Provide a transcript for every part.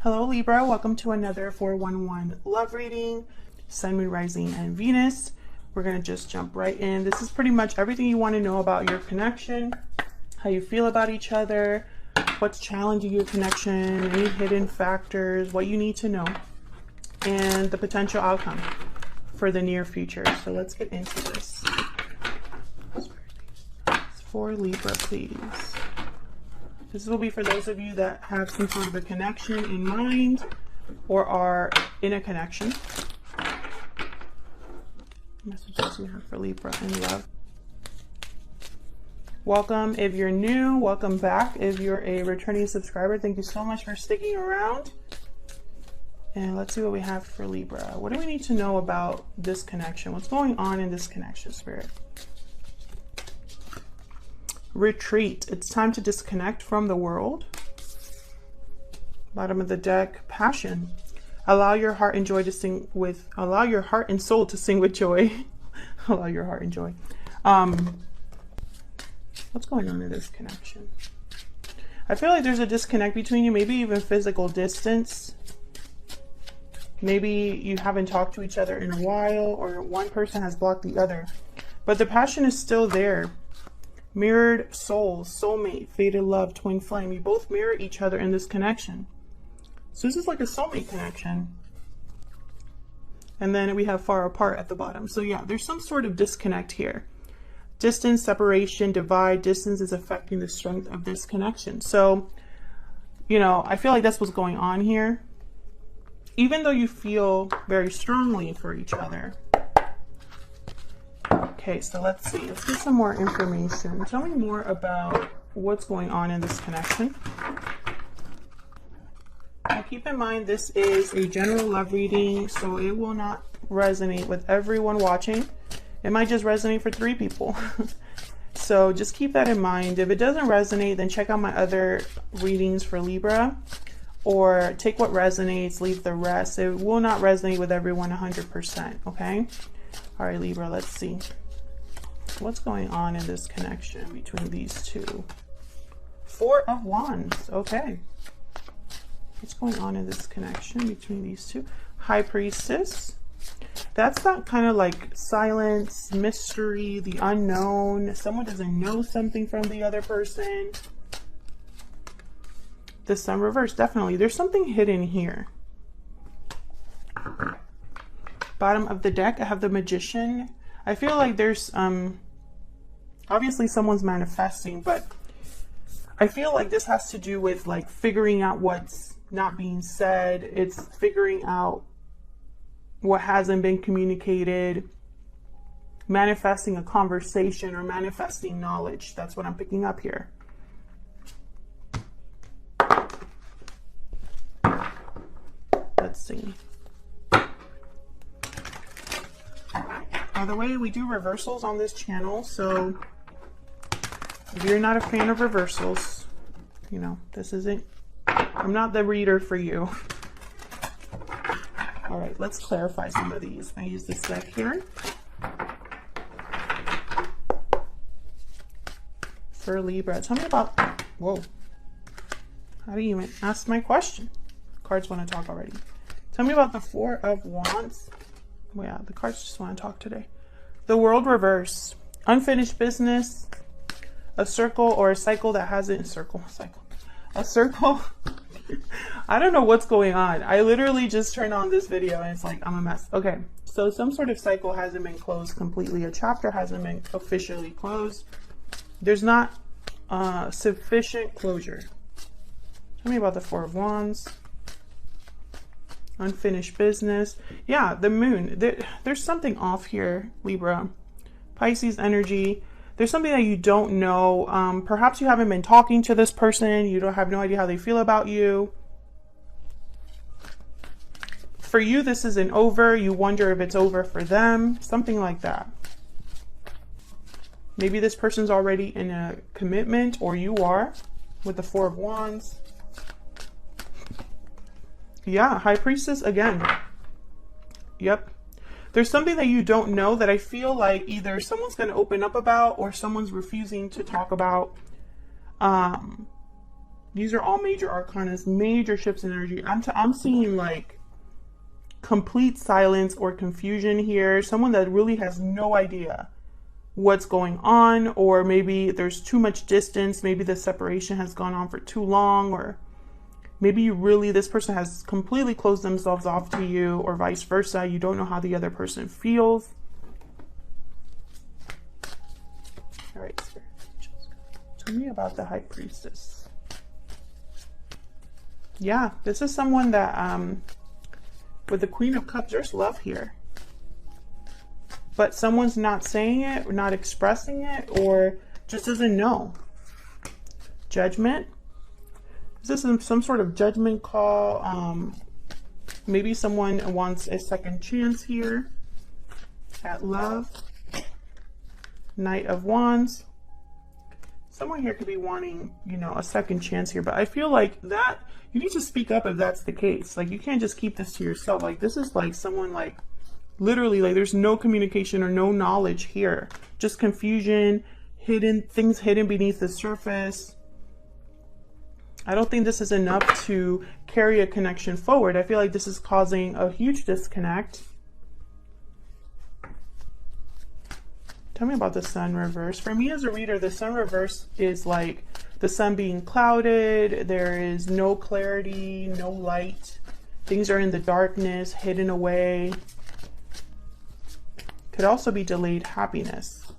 Hello Libra, welcome to another 411 love reading, Sun, Moon, Rising, and Venus. We're going to just jump right in. This is pretty much everything you want to know about your connection, how you feel about each other, what's challenging your connection, any hidden factors, what you need to know, and the potential outcome for the near future. So let's get into this. For Libra, please. This will be for those of you that have some sort of a connection in mind or are in a connection. Messages you have for Libra in love. Welcome if you're new. Welcome back if you're a returning subscriber. Thank you so much for sticking around. And let's see what we have for Libra. What do we need to know about this connection? What's going on in this connection, Spirit? Retreat. It's time to disconnect from the world. Bottom of the deck, passion. Allow your heart and joy to sing with, allow your heart and soul to sing with joy. Allow your heart and joy. What's going on in this connection? I feel like there's a disconnect between you, maybe even physical distance. Maybe you haven't talked to each other in a while, or one person has blocked the other. But the passion is still there. Mirrored souls, soulmate, fated love, twin flame. You both mirror each other in this connection. So this is like a soulmate connection. And then we have far apart at the bottom. So yeah, there's some sort of disconnect here. Distance, separation, divide. Distance is affecting the strength of this connection. So, you know, I feel like that's what's going on here. Even though you feel very strongly for each other. Okay, so let's see. Let's get some more information. Tell me more about what's going on in this connection. Now keep in mind, this is a general love reading, so it will not resonate with everyone watching. It might just resonate for 3 people. So just keep that in mind. If it doesn't resonate, then check out my other readings for Libra, or take what resonates, leave the rest. It will not resonate with everyone 100%, okay? All right, Libra, let's see. What's going on in this connection between these two? 4 of Wands, okay. What's going on in this connection between these two? High Priestess. That's that kind of like silence, mystery, the unknown. Someone doesn't know something from the other person. The Sun reversed, definitely. There's something hidden here. Bottom of the deck, I have the Magician. I feel like there's obviously someone's manifesting, but I feel like this has to do with like figuring out what's not being said. It's figuring out what hasn't been communicated, manifesting a conversation or manifesting knowledge. That's what I'm picking up here. Let's see. By the way, we do reversals on this channel, so if you're not a fan of reversals, you know, this isn't, I'm not the reader for you. All right, let's clarify some of these. I use this deck here. For Libra, tell me about, whoa, how do you even ask my question? Cards want to talk already. Tell me about the 4 of Wands. Well, yeah, the cards just want to talk today. The World reverse. Unfinished business. A circle or a cycle that hasn't... A circle. I don't know what's going on. I literally just turned on this video and it's like, I'm a mess. Okay, so some sort of cycle hasn't been closed completely. A chapter hasn't been officially closed. There's not sufficient closure. Tell me about the 4 of Wands. Unfinished business. Yeah, the moon. There's something off here, Libra. Pisces energy. There's something that you don't know. Perhaps you haven't been talking to this person. You don't have no idea how they feel about you. For you, this isn't over. You wonder if it's over for them. Something like that. Maybe this person's already in a commitment, or you are, with the 4 of Wands. Yeah, High Priestess again. Yep. There's something that you don't know that I feel like either someone's going to open up about or someone's refusing to talk about. These are all major arcanas, major shifts in energy. I'm seeing like complete silence or confusion here. Someone that really has no idea what's going on, or maybe there's too much distance. Maybe the separation has gone on for too long, or maybe this person has completely closed themselves off to you, or vice versa. You don't know how the other person feels. All right, Spirit, tell me about the High Priestess. Yeah, this is someone that, with the Queen of Cups, there's love here. But someone's not saying it, or not expressing it, or just doesn't know. Judgment. Is this some sort of judgment call? Maybe someone wants a second chance here at love. Knight of Wands. Someone here could be wanting, you know, a second chance here, but I feel like that you need to speak up if that's the case. Like, you can't just keep this to yourself. Like, this is like someone, like, literally, like, there's no communication or no knowledge here. Just confusion, things hidden beneath the surface. I don't think this is enough to carry a connection forward. I feel like this is causing a huge disconnect. Tell me about the Sun reverse. For me as a reader, the Sun reverse is like the sun being clouded. There is no clarity, no light. Things are in the darkness, hidden away. Could also be delayed happiness.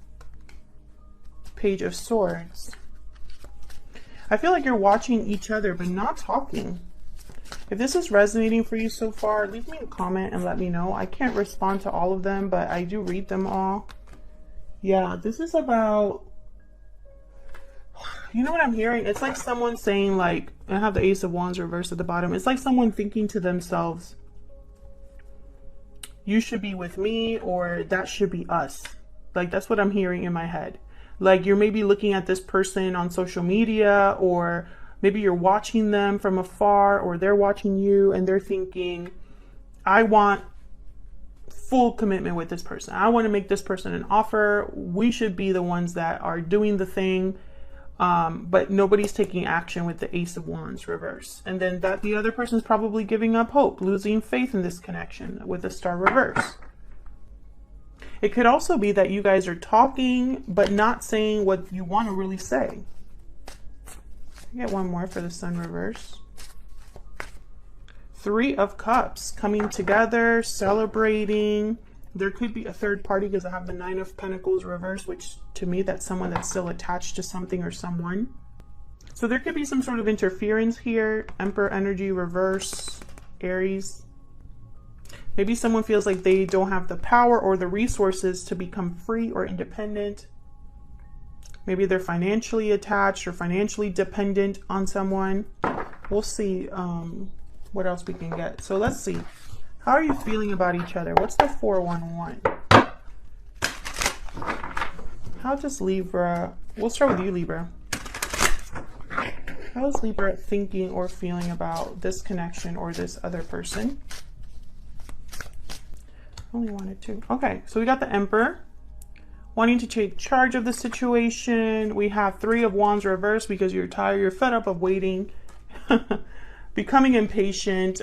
Page of Swords. I feel like you're watching each other but not talking. If this is resonating for you so far, leave me a comment and let me know. I can't respond to all of them, but I do read them all. Yeah, this is about, you know what I'm hearing? It's like someone saying, like, I have the Ace of Wands reversed at the bottom. It's like someone thinking to themselves, you should be with me, or that should be us. Like, that's what I'm hearing in my head. Like, you're maybe looking at this person on social media, or maybe you're watching them from afar, or they're watching you and they're thinking, I want full commitment with this person. I want to make this person an offer. We should be the ones that are doing the thing. But nobody's taking action with the Ace of Wands reverse. And then the other person's probably giving up hope, losing faith in this connection with the Star reverse. It could also be that you guys are talking, but not saying what you want to really say. I get one more for the Sun reverse. Three of Cups, coming together, celebrating. There could be a third party because I have the Nine of Pentacles reversed, which to me, that's someone that's still attached to something or someone. So there could be some sort of interference here. Emperor energy reverse, Aries. Maybe someone feels like they don't have the power or the resources to become free or independent. Maybe they're financially attached or financially dependent on someone. We'll see what else we can get. So let's see. How are you feeling about each other? What's the 411? How does Libra... We'll start with you, Libra. How is Libra thinking or feeling about this connection or this other person? Only wanted two. Okay, so we got the Emperor. Wanting to take charge of the situation. We have Three of Wands reversed because you're tired, you're fed up of waiting. Becoming impatient.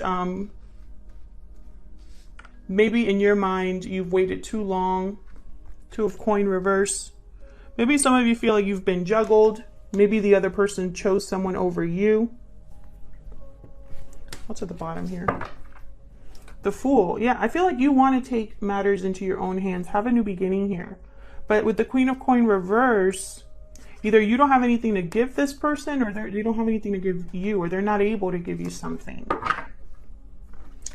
Maybe in your mind, you've waited too long. Two of Coin reverse. Maybe some of you feel like you've been juggled. Maybe the other person chose someone over you. What's at the bottom here? The Fool. Yeah, I feel like you want to take matters into your own hands. Have a new beginning here. But with the Queen of Coin reverse, either you don't have anything to give this person, or they don't have anything to give you, or they're not able to give you something.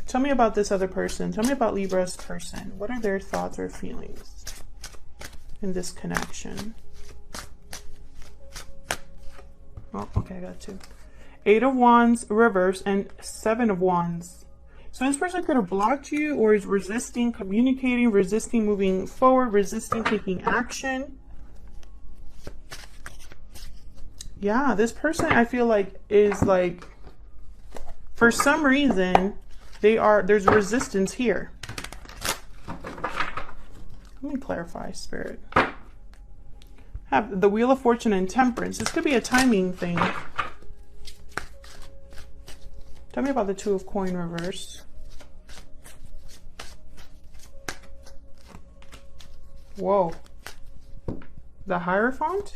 Tell me about this other person. Tell me about Libra's person. What are their thoughts or feelings in this connection? Oh, okay, I got two. Eight of Wands reverse and Seven of Wands. So this person could have blocked you, or is resisting communicating, resisting moving forward, resisting taking action. Yeah, this person I feel like is like, for some reason, there's resistance here. Let me clarify, Spirit. Have the Wheel of Fortune and Temperance. This could be a timing thing. Tell me about the Two of Coin reverse. Whoa. The Hierophant?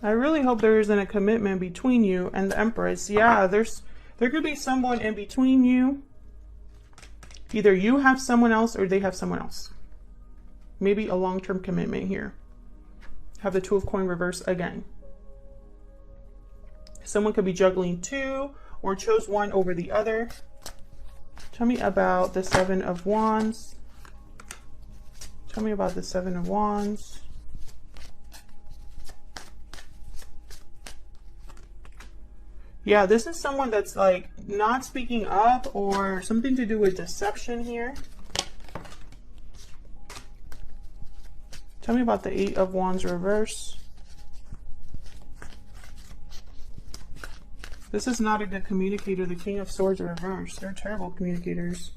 I really hope there isn't a commitment between you and the Empress. Yeah, there could be someone in between you. Either you have someone else or they have someone else. Maybe a long-term commitment here. Have the Two of Coin reverse again. Someone could be juggling two or chose one over the other. Tell me about the Seven of Wands. Tell me about the Seven of Wands. Yeah, this is someone that's like not speaking up or something to do with deception here. Tell me about the Eight of Wands reverse. This is not a good communicator. The King of Swords reverse. They're terrible communicators.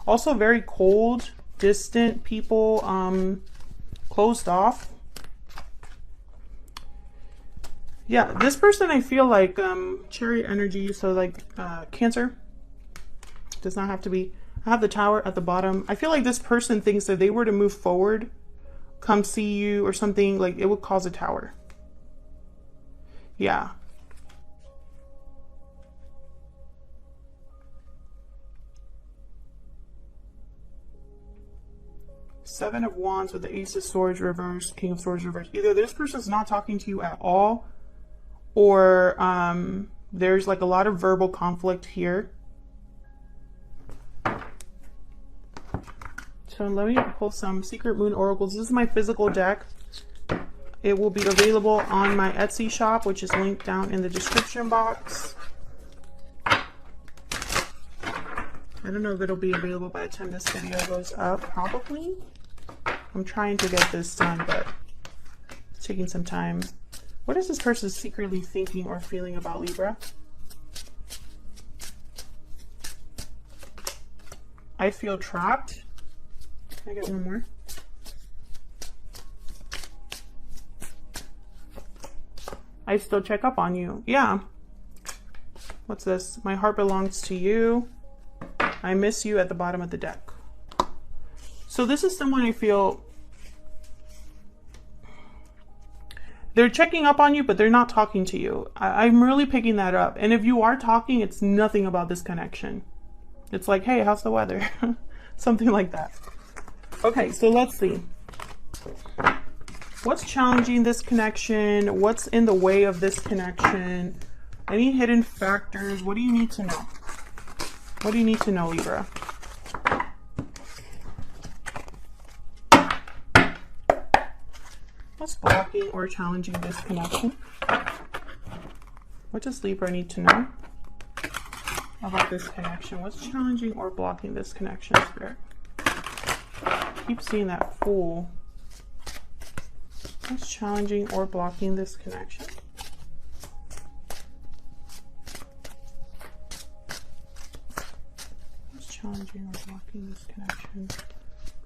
Also very cold, distant people, closed off. Yeah, this person I feel like chariot energy, so like Cancer. Does not have to be. I have the Tower at the bottom. I feel like this person thinks that they were to move forward, come see you or something, like it would cause a tower. Yeah. Seven of Wands with the Ace of Swords reverse, King of Swords reverse. Either this person's not talking to you at all, or there's like a lot of verbal conflict here. So let me pull some Secret Moon Oracles. This is my physical deck. It will be available on my Etsy shop, which is linked down in the description box. I don't know if it'll be available by the time this video goes up. Probably. I'm trying to get this done, but it's taking some time. What is this person secretly thinking or feeling about Libra? I feel trapped. Can I get one more? I still check up on you. Yeah. What's this? My heart belongs to you. I miss you at the bottom of the deck. So this is someone I feel they're checking up on you, but they're not talking to you. I'm really picking that up. And if you are talking, it's nothing about this connection. It's like, hey, how's the weather? Something like that. Okay, so let's see. What's challenging this connection? What's in the way of this connection? Any hidden factors? What do you need to know? What do you need to know, Libra? What's blocking or challenging this connection? What does Libra need to know about this connection? What's challenging or blocking this connection, Spirit? Keep seeing that Fool. What's challenging or blocking this connection? What's challenging or blocking this connection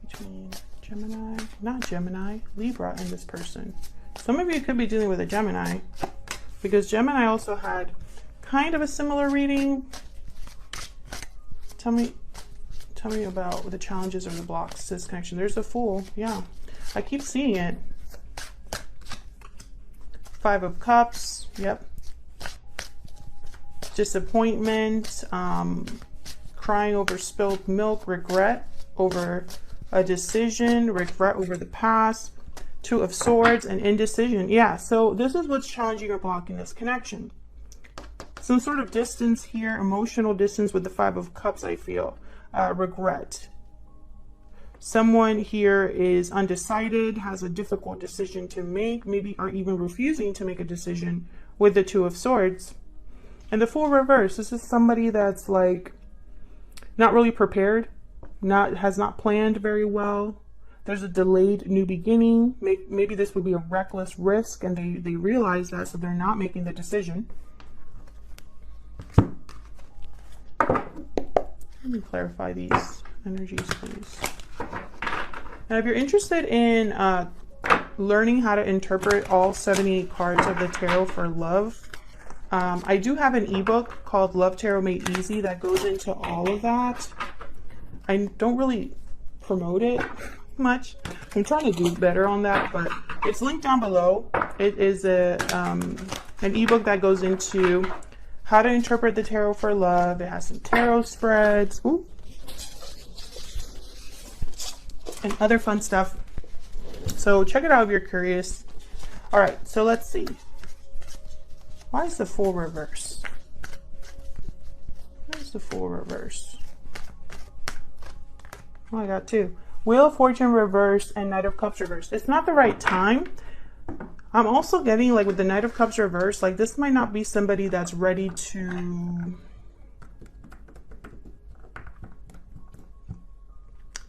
between Gemini, not Gemini, Libra and this person? Some of you could be dealing with a Gemini, because Gemini also had kind of a similar reading. Tell me about the challenges or the blocks to this connection. There's a Fool. Yeah, I keep seeing it. Five of Cups. Yep. Disappointment, crying over spilled milk, regret over a decision, regret over the past, Two of Swords, and indecision. Yeah, so this is what's challenging or blocking this connection. Some sort of distance here, emotional distance with the Five of Cups, I feel. Regret. Someone here is undecided, has a difficult decision to make, maybe are even refusing to make a decision with the Two of Swords. And the Fool reverse, this is somebody that's like not really prepared, has not planned very well. There's a delayed new beginning. Maybe this would be a reckless risk, and they realize that, so they're not making the decision. Let me clarify these energies, please. Now, if you're interested in learning how to interpret all 78 cards of the tarot for love. I do have an ebook called Love Tarot Made Easy that goes into all of that. I don't really promote it much. I'm trying to do better on that, but it's linked down below. It is an ebook that goes into how to interpret the tarot for love. It has some tarot spreads. Ooh. And other fun stuff. So check it out if you're curious. All right, so let's see. Why is the Fool reverse? Why is the Fool reverse? Oh, I got two. Wheel of Fortune reverse and Knight of Cups reverse. It's not the right time. I'm also getting, like, with the Knight of Cups reverse, like, this might not be somebody that's ready to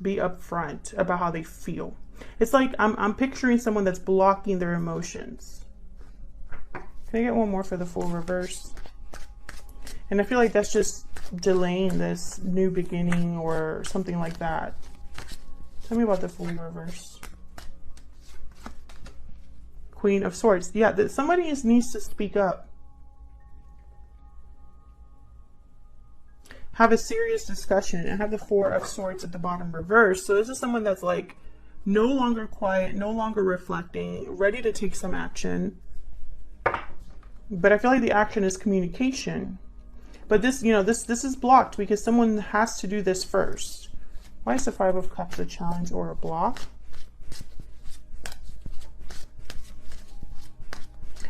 be upfront about how they feel. It's like I'm picturing someone that's blocking their emotions. Can I get one more for the Fool reverse? And I feel like that's just delaying this new beginning or something like that. Tell me about the Fool reverse. Queen of Swords. Yeah, somebody needs to speak up. Have a serious discussion, and have the Four of Swords at the bottom reverse. So this is someone that's like no longer quiet, no longer reflecting, ready to take some action. But I feel like the action is communication. But this, you know, this is blocked because someone has to do this first. Why is the Five of Cups a challenge or a block?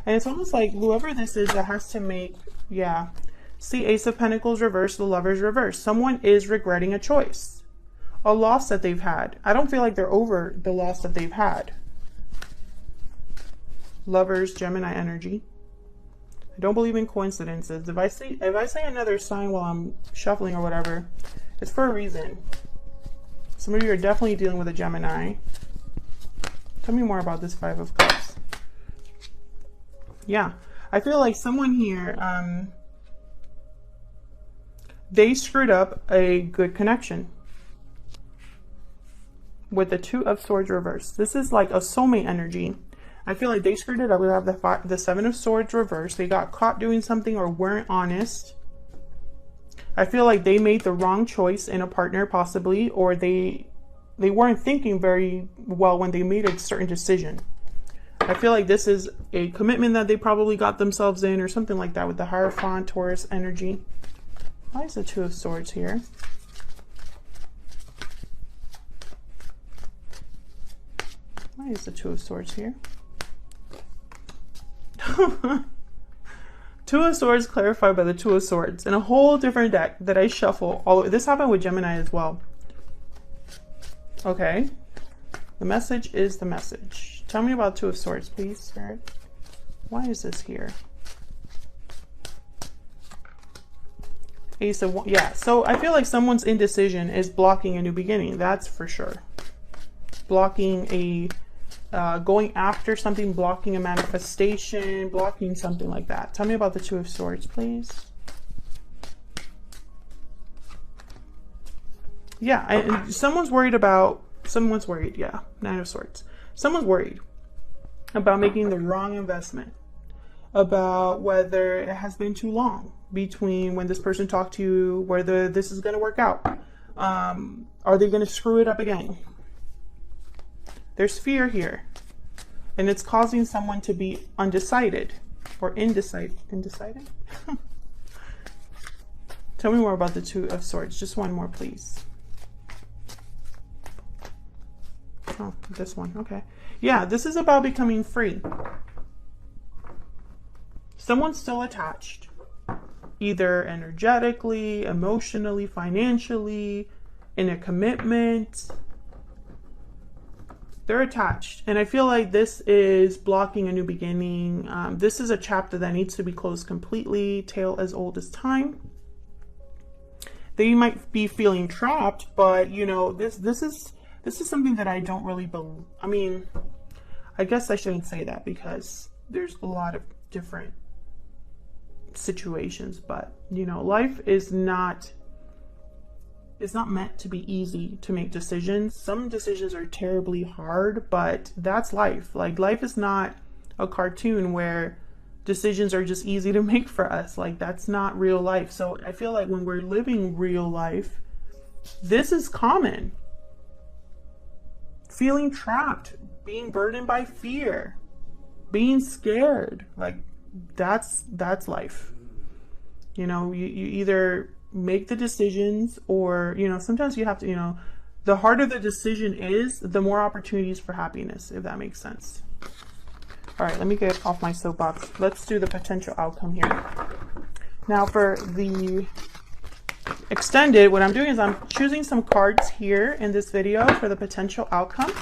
And it's almost like whoever this is that has to make, yeah. See, Ace of Pentacles reverse, the Lovers reverse. Someone is regretting a choice, a loss that they've had. I don't feel like they're over the loss that they've had. Lovers, Gemini energy. I don't believe in coincidences. If I say another sign while I'm shuffling or whatever, it's for a reason. Some of you are definitely dealing with a Gemini. Tell me more about this Five of Cups. Yeah, I feel like someone here, they screwed up a good connection with the Two of Swords reverse. This is like a soulmate energy. I feel like they screwed it up. We have the Seven of Swords reverse. They got caught doing something or weren't honest. I feel like they made the wrong choice in a partner possibly, or they weren't thinking very well when they made a certain decision. I feel like this is a commitment that they probably got themselves in or something like that with the Hierophant, Taurus energy. Why is the Two of Swords here? Why is the Two of Swords here? Two of Swords clarified by the Two of Swords in a whole different deck that I shuffle. This happened with Gemini as well. Okay. The message is the message. Tell me about Two of Swords, please, Spirit. Why is this here? Ace of Wands. Yeah, so I feel like someone's indecision is blocking a new beginning. That's for sure. Blocking a going after something, blocking a manifestation, blocking something like that. Tell me about the Two of Swords, please. Yeah, and someone's worried, yeah, Nine of Swords. Someone's worried about making the wrong investment, about whether it has been too long between when this person talked to you, whether this is going to work out. Are they going to screw it up again? There's fear here, and it's causing someone to be undecided or indecided. Tell me more about the Two of Swords. Just one more, please. Oh, this one. Okay. Yeah, this is about becoming free. Someone's still attached, either energetically, emotionally, financially, in a commitment. They're attached, and I feel like this is blocking a new beginning. This is a chapter that needs to be closed completely, tale as old as time. They might be feeling trapped, but you know, this is something that I don't really believe. I mean, I guess I shouldn't say that because there's a lot of different situations, but you know, life is not it's not meant to be easy to make decisions. Some decisions are terribly hard, but that's life. Like, life is not a cartoon where decisions are just easy to make for us. Like, that's not real life. So I feel like when we're living real life, this is common. Feeling trapped, being burdened by fear, being scared, like that's life. You know, you either make the decisions, or, you know, sometimes you have to, you know, the harder the decision is, the more opportunities for happiness, if that makes sense. All right, let me get off my soapbox. Let's do the potential outcome here. Now for the extended, what I'm doing is I'm choosing some cards here in this video for the potential outcome,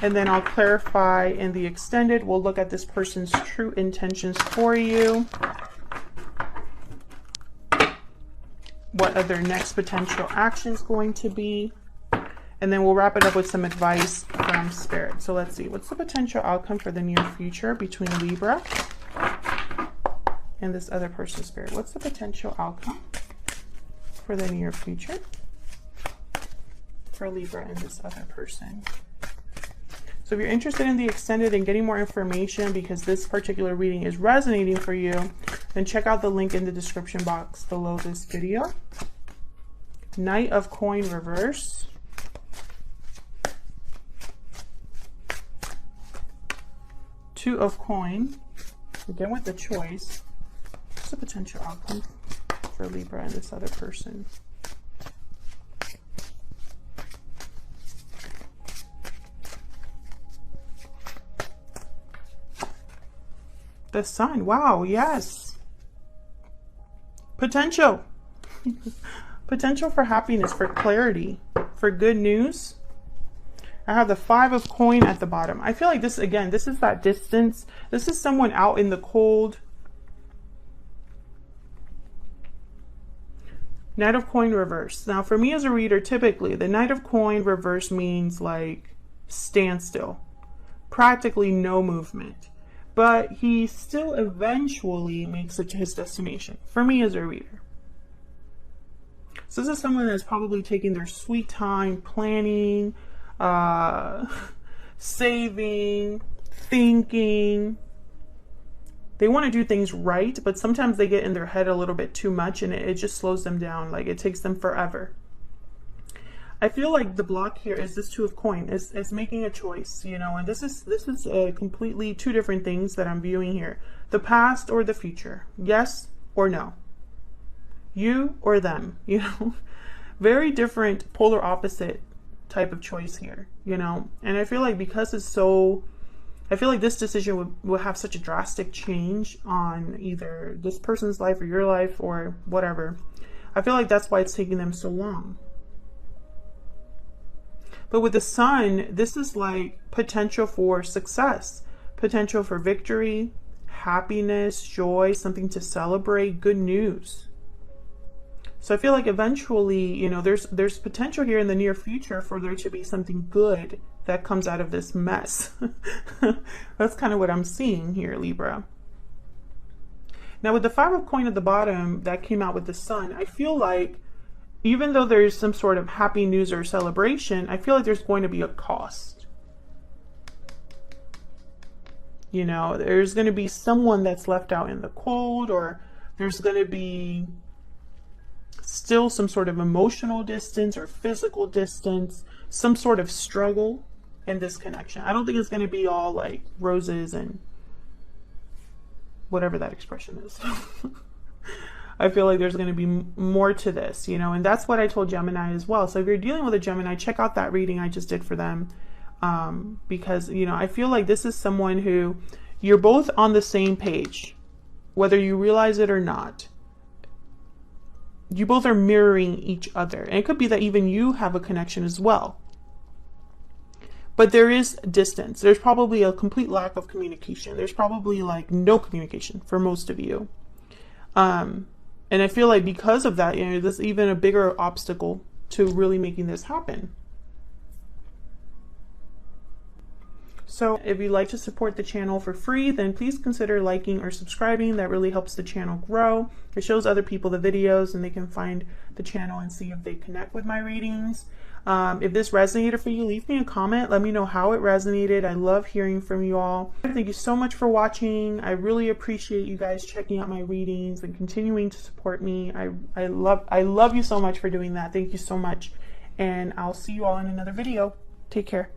and then I'll clarify in the extended. We'll look at this person's true intentions for you. What are their next potential actions going to be? And then we'll wrap it up with some advice from Spirit. So let's see, what's the potential outcome for the near future between Libra and this other person, Spirit? What's the potential outcome for the near future for Libra and this other person? So if you're interested in the extended and getting more information, because this particular reading is resonating for you, then check out the link in the description box below this video. Knight of Coin reverse. Two of Coin. Again with the choice. What's the potential outcome for Libra and this other person? The Sun. Wow, yes. Potential. Potential for happiness, for clarity, for good news. I have the Five of Coin at the bottom. I feel like this, again, this is that distance. This is someone out in the cold. Knight of Coin reverse. Now, for me as a reader, typically, the Knight of Coin reverse means like standstill. Practically no movement. But he still eventually makes it to his destination, for me as a reader. So this is someone that's probably taking their sweet time planning, saving, thinking. They want to do things right, but sometimes they get in their head a little bit too much, and it just slows them down. Like, it takes them forever. I feel like the block here is this Two of Coin. It's making a choice, you know, and this is completely two different things that I'm viewing here. The past or the future. Yes or no. You or them, you know. Very different, polar opposite type of choice here, you know. And I feel like because it's so, I feel like this decision would have such a drastic change on either this person's life or your life or whatever. I feel like that's why it's taking them so long. But with the Sun, this is like potential for success, potential for victory, happiness, joy, something to celebrate, good news. So I feel like eventually, you know, there's potential here in the near future for there to be something good that comes out of this mess. That's kind of what I'm seeing here, Libra. Now with the Five of Coin at the bottom that came out with the Sun, I feel like even though there's some sort of happy news or celebration, I feel like there's going to be a cost. You know, there's going to be someone that's left out in the cold, or there's going to be still some sort of emotional distance or physical distance, some sort of struggle in this connection. I don't think it's going to be all like roses and whatever that expression is. I feel like there's going to be more to this, you know, and that's what I told Gemini as well. So if you're dealing with a Gemini, check out that reading I just did for them, because, you know, I feel like this is someone who you're both on the same page, whether you realize it or not. You both are mirroring each other, and it could be that even you have a connection as well. But there is distance. There's probably a complete lack of communication. There's probably like no communication for most of you. And I feel like because of that, you know, there's even a bigger obstacle to really making this happen. So if you'd like to support the channel for free, then please consider liking or subscribing. That really helps the channel grow. It shows other people the videos and they can find the channel and see if they connect with my readings. If this resonated for you, leave me a comment. Let me know how it resonated. I love hearing from you all. Thank you so much for watching. I really appreciate you guys checking out my readings and continuing to support me. I love you so much for doing that. Thank you so much. And I'll see you all in another video. Take care.